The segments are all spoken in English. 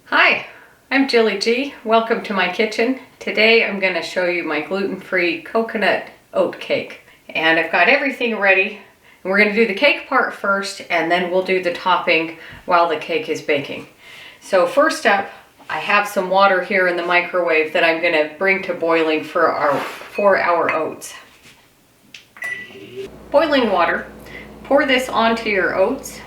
Hi, I'm Jilly G. Welcome to my kitchen. Today I'm going to show you my gluten-free coconut oat cake. And I've got everything ready. And we're going to do the cake part first, and then we'll do the topping while the cake is baking. So first up, I have some water here in the microwave that I'm going to bring to boiling for our oats. Boiling water. Pour this onto your oats.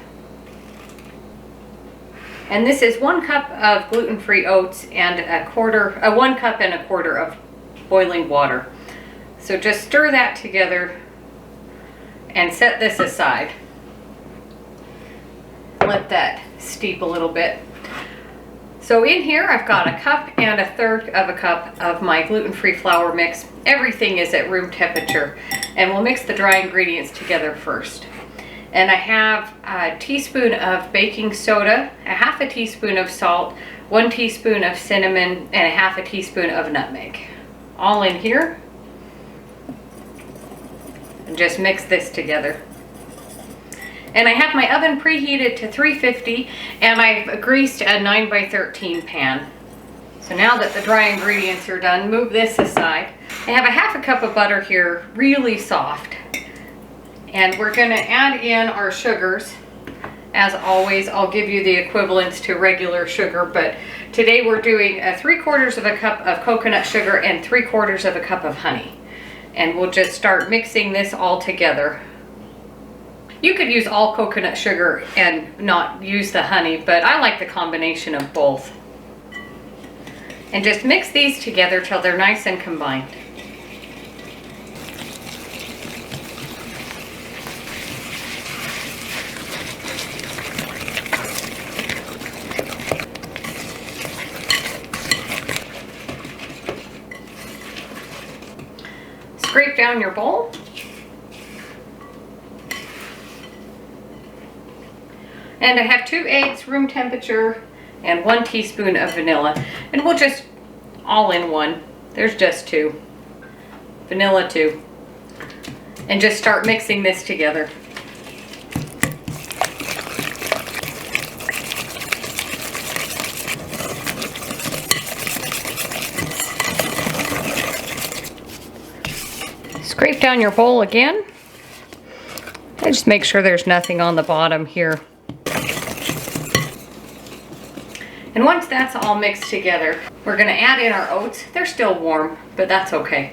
And this is 1 cup of gluten-free oats and 1 cup and a quarter of boiling water. So just stir that together and set this aside. Let that steep a little bit. So in here I've got 1 cup and 1/3 of a cup of my gluten-free flour mix. Everything is at room temperature, and we'll mix the dry ingredients together first. And I have a teaspoon of baking soda, 1/2 teaspoon of salt, 1 teaspoon of cinnamon, and 1/2 teaspoon of nutmeg. All in here. And just mix this together. And I have my oven preheated to 350, and I've greased a 9x13 pan. So now that the dry ingredients are done, move this aside. I have 1/2 cup of butter here, really soft. And we're going to add in our sugars. As always, I'll give you the equivalents to regular sugar, but today we're doing 3/4 of a cup of coconut sugar and 3/4 of a cup of honey. And we'll just start mixing this all together. You could use all coconut sugar and not use the honey, but I like the combination of both. And just mix these together till they're nice and combined. Scrape down your bowl. And I have 2 eggs, room temperature, and 1 teaspoon of vanilla. And we'll just all in one. There's just 2. Vanilla 2. And just start mixing this together. Scrape down your bowl again. And just make sure there's nothing on the bottom here. And once that's all mixed together, we're going to add in our oats. They're still warm, but that's okay.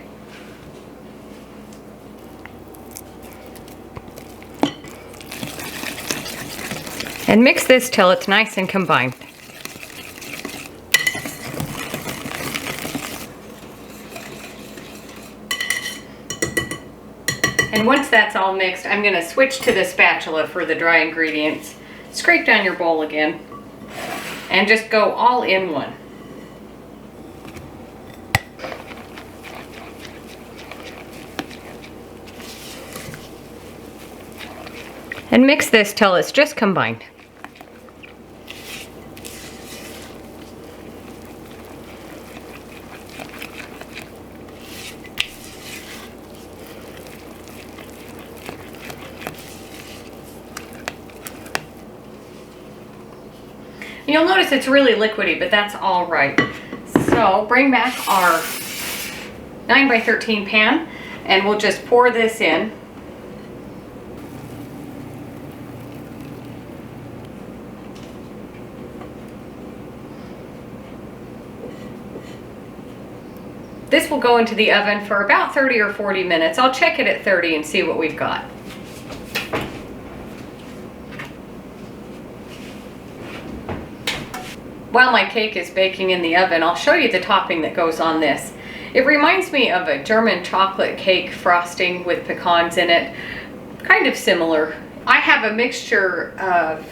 And mix this till it's nice and combined. And once that's all mixed, I'm going to switch to the spatula for the dry ingredients. Scrape down your bowl again. And just go all in one. And mix this till it's just combined. You'll notice it's really liquidy, but that's all right. So bring back our 9x13 pan, and we'll just pour this in. This will go into the oven for about 30 or 40 minutes. I'll check it at 30 and see what we've got. While my cake is baking in the oven, I'll show you the topping that goes on this. It reminds me of a German chocolate cake frosting with pecans in it. Kind of similar. I have a mixture of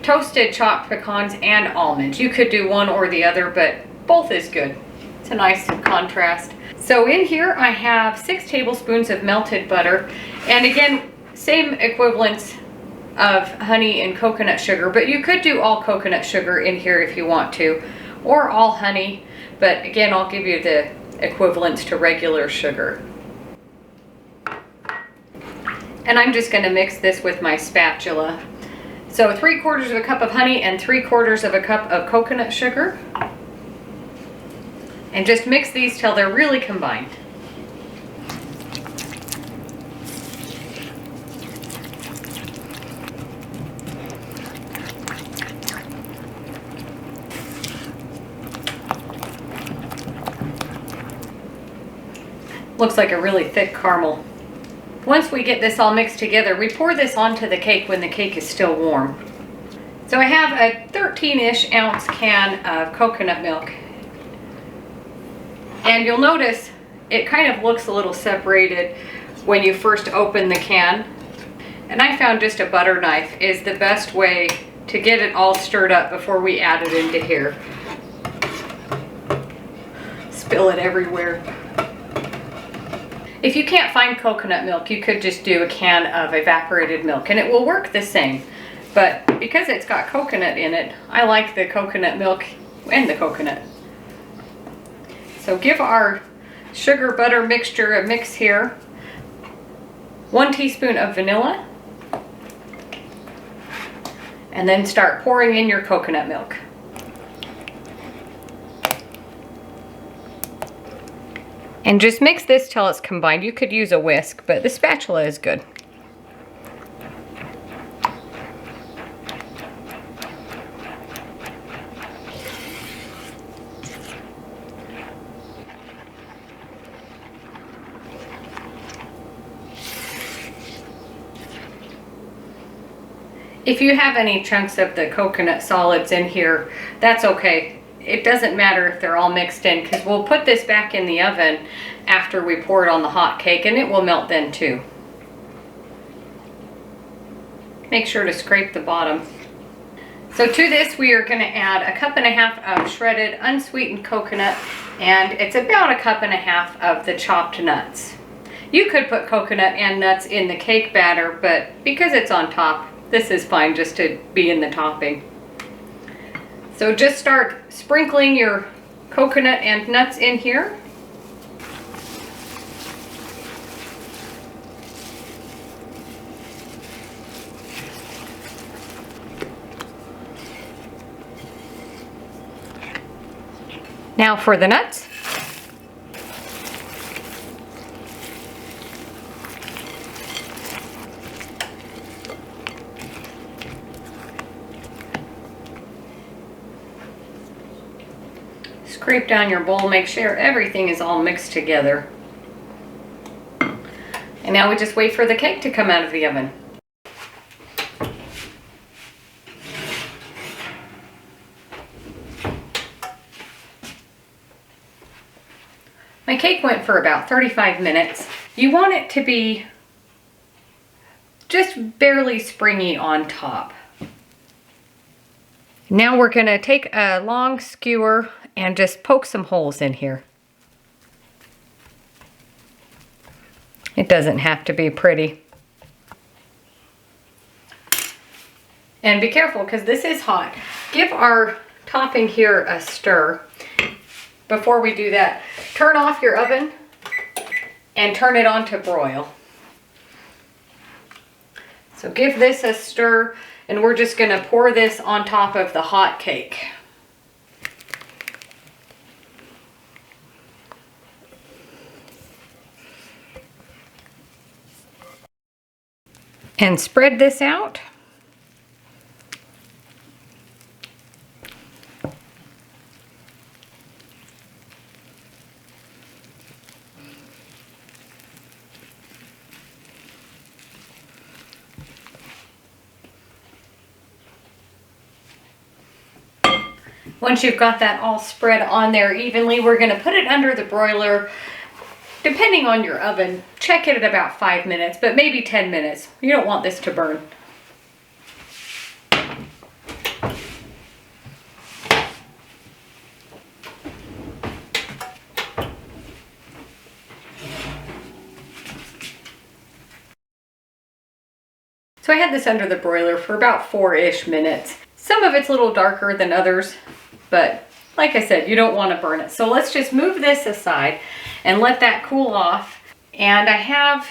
toasted chopped pecans and almonds. You could do one or the other, but both is good. It's a nice contrast. So in here I have 6 tablespoons of melted butter. And again, same equivalents of honey and coconut sugar, but you could do all coconut sugar in here if you want to, or all honey, but again, I'll give you the equivalents to regular sugar. And I'm just going to mix this with my spatula. So 3/4 of a cup of honey and 3/4 of a cup of coconut sugar. And just mix these till they're really combined. Looks like a really thick caramel. Once we get this all mixed together, we pour this onto the cake when the cake is still warm. So I have a 13-ish ounce can of coconut milk. And you'll notice it kind of looks a little separated when you first open the can. And I found just a butter knife is the best way to get it all stirred up before we add it into here. Spill it everywhere. If you can't find coconut milk, you could just do a can of evaporated milk and it will work the same. But because it's got coconut in it, I like the coconut milk and the coconut. So give our sugar butter mixture a mix here. 1 teaspoon of vanilla. And then start pouring in your coconut milk. And just mix this till it's combined. You could use a whisk, but the spatula is good. If you have any chunks of the coconut solids in here, that's okay. It doesn't matter if they're all mixed in because we'll put this back in the oven after we pour it on the hot cake and it will melt then too. Make sure to scrape the bottom. So to this we are going to add a 1.5 cups of shredded unsweetened coconut and it's about 1.5 cups of the chopped nuts. You could put coconut and nuts in the cake batter, but because it's on top, this is fine just to be in the topping. So just start sprinkling your coconut and nuts in here. Now for the nuts. Scrape down your bowl, make sure everything is all mixed together. And now we just wait for the cake to come out of the oven. My cake went for about 35 minutes. You want it to be just barely springy on top. Now we're going to take a long skewer and just poke some holes in here. It doesn't have to be pretty. And be careful because this is hot. Give our topping here a stir. Before we do that, turn off your oven and turn it on to broil. So give this a stir and we're just going to pour this on top of the hot cake. And spread this out. Once you've got that all spread on there evenly, we're going to put it under the broiler. Depending on your oven, check it at about 5 minutes, but maybe 10 minutes. You don't want this to burn. So I had this under the broiler for about 4-ish minutes. Some of it's a little darker than others, but like I said, you don't want to burn it. So let's just move this aside and let that cool off. And I have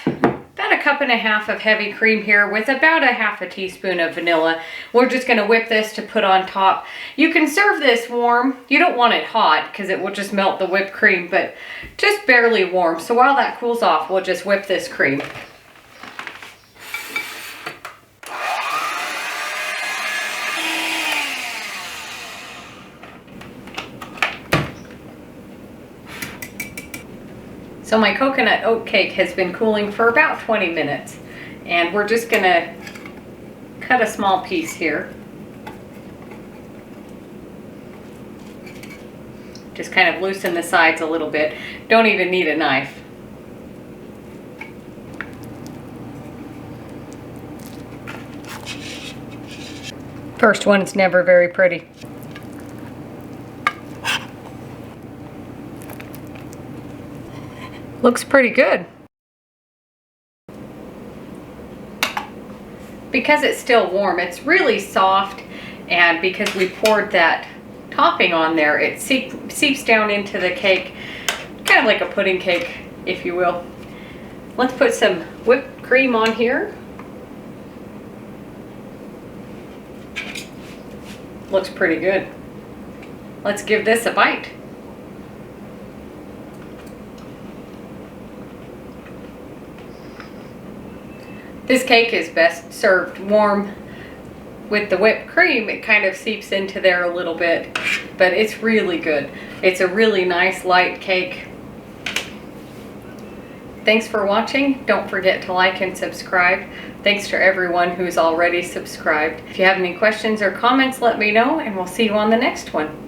about a cup and a half of heavy cream here with about a half a teaspoon of vanilla. We're just going to whip this to put on top. You can serve this warm. You don't want it hot because it will just melt the whipped cream, but just barely warm. So while that cools off, we'll just whip this cream. So my coconut oat cake has been cooling for about 20 minutes, and we're just gonna cut a small piece here. Just kind of loosen the sides a little bit. Don't even need a knife. First one's never very pretty. Looks pretty good. Because it's still warm, it's really soft, and because we poured that topping on there, it seeps down into the cake, kind of like a pudding cake, if you will. Let's put some whipped cream on here. Looks pretty good. Let's give this a bite. This cake is best served warm. With the whipped cream, it kind of seeps into there a little bit, but it's really good. It's a really nice light cake. Thanks for watching. Don't forget to like and subscribe. Thanks to everyone who's already subscribed. If you have any questions or comments, let me know, and we'll see you on the next one.